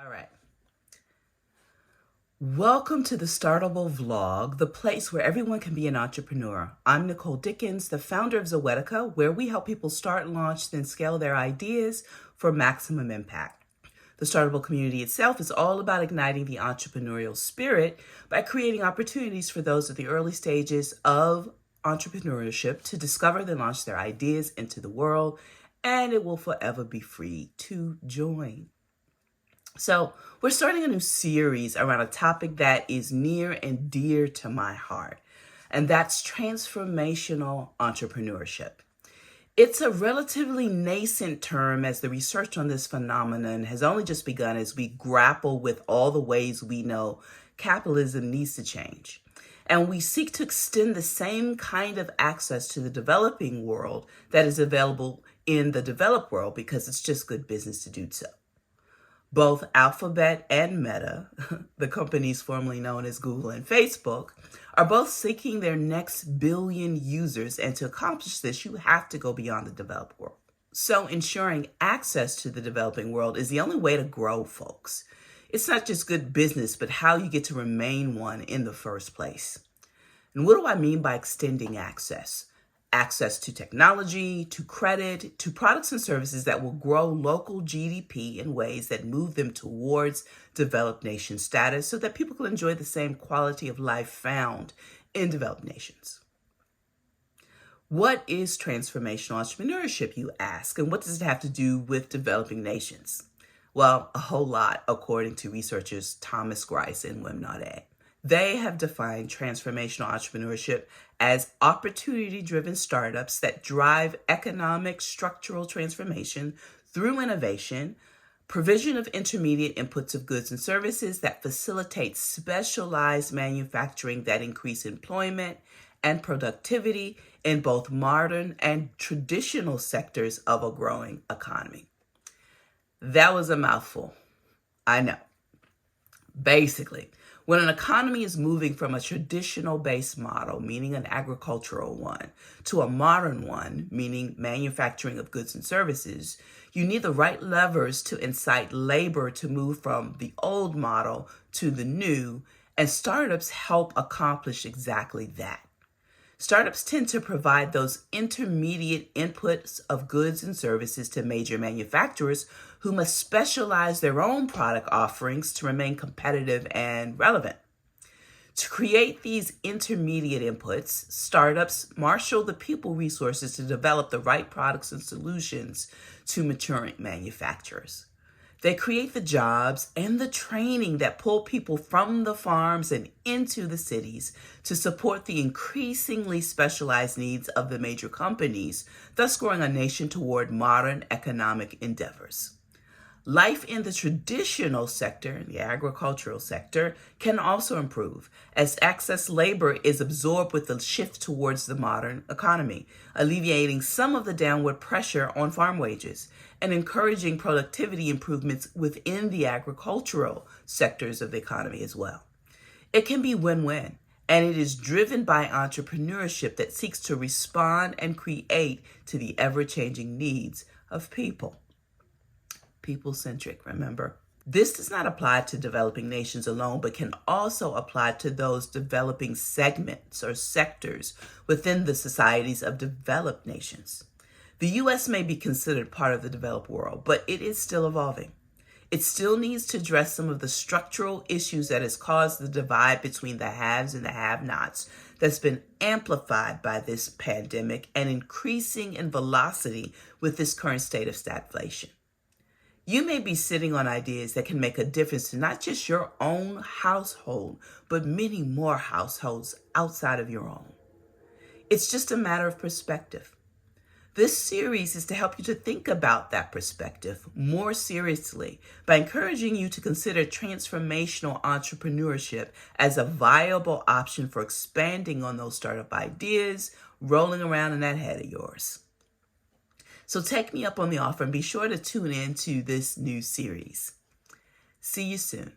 All right. Welcome to the Startable vlog, the place where everyone can be an entrepreneur. I'm Nicole Dickens, the founder of Zoetica, where we help people start, launch, then scale their ideas for maximum impact. The Startable community itself is all about igniting the entrepreneurial spirit by creating opportunities for those at the early stages of entrepreneurship to discover and launch their ideas into the world, and it will forever be free to join. So we're starting a new series around a topic that is near and dear to my heart, and that's transformational entrepreneurship. It's a relatively nascent term as the research on this phenomenon has only just begun as we grapple with all the ways we know capitalism needs to change. And we seek to extend the same kind of access to the developing world that is available in the developed world because it's just good business to do so. Both Alphabet and Meta, the companies formerly known as Google and Facebook, are both seeking their next billion users, and to accomplish this, you have to go beyond the developed world. So ensuring access to the developing world is the only way to grow, folks. It's not just good business, but how you get to remain one in the first place. And what do I mean by extending access? Access to technology, to credit, to products and services that will grow local GDP in ways that move them towards developed nation status so that people can enjoy the same quality of life found in developed nations. What is transformational entrepreneurship, you ask, and what does it have to do with developing nations? Well, a whole lot, according to researchers Thomas Grice and Wim Naudet. They have defined transformational entrepreneurship as opportunity-driven startups that drive economic structural transformation through innovation, provision of intermediate inputs of goods and services that facilitate specialized manufacturing that increase employment and productivity in both modern and traditional sectors of a growing economy. That was a mouthful. I know. Basically, when an economy is moving from a traditional based model, meaning an agricultural one, to a modern one, meaning manufacturing of goods and services, you need the right levers to incite labor to move from the old model to the new, and startups help accomplish exactly that. Startups tend to provide those intermediate inputs of goods and services to major manufacturers who must specialize their own product offerings to remain competitive and relevant. To create these intermediate inputs, startups marshal the people resources to develop the right products and solutions to maturing manufacturers. They create the jobs and the training that pull people from the farms and into the cities to support the increasingly specialized needs of the major companies, thus growing a nation toward modern economic endeavors. Life in the traditional sector, the agricultural sector, can also improve as excess labor is absorbed with the shift towards the modern economy, alleviating some of the downward pressure on farm wages and encouraging productivity improvements within the agricultural sectors of the economy as well. It can be win-win, and it is driven by entrepreneurship that seeks to respond and create to the ever-changing needs of people. People-centric, remember? This does not apply to developing nations alone, but can also apply to those developing segments or sectors within the societies of developed nations. The U.S. may be considered part of the developed world, but it is still evolving. It still needs to address some of the structural issues that has caused the divide between the haves and the have-nots that's been amplified by this pandemic and increasing in velocity with this current state of stagflation. You may be sitting on ideas that can make a difference to not just your own household, but many more households outside of your own. It's just a matter of perspective. This series is to help you to think about that perspective more seriously by encouraging you to consider transformational entrepreneurship as a viable option for expanding on those startup ideas rolling around in that head of yours. So take me up on the offer and be sure to tune in to this new series. See you soon.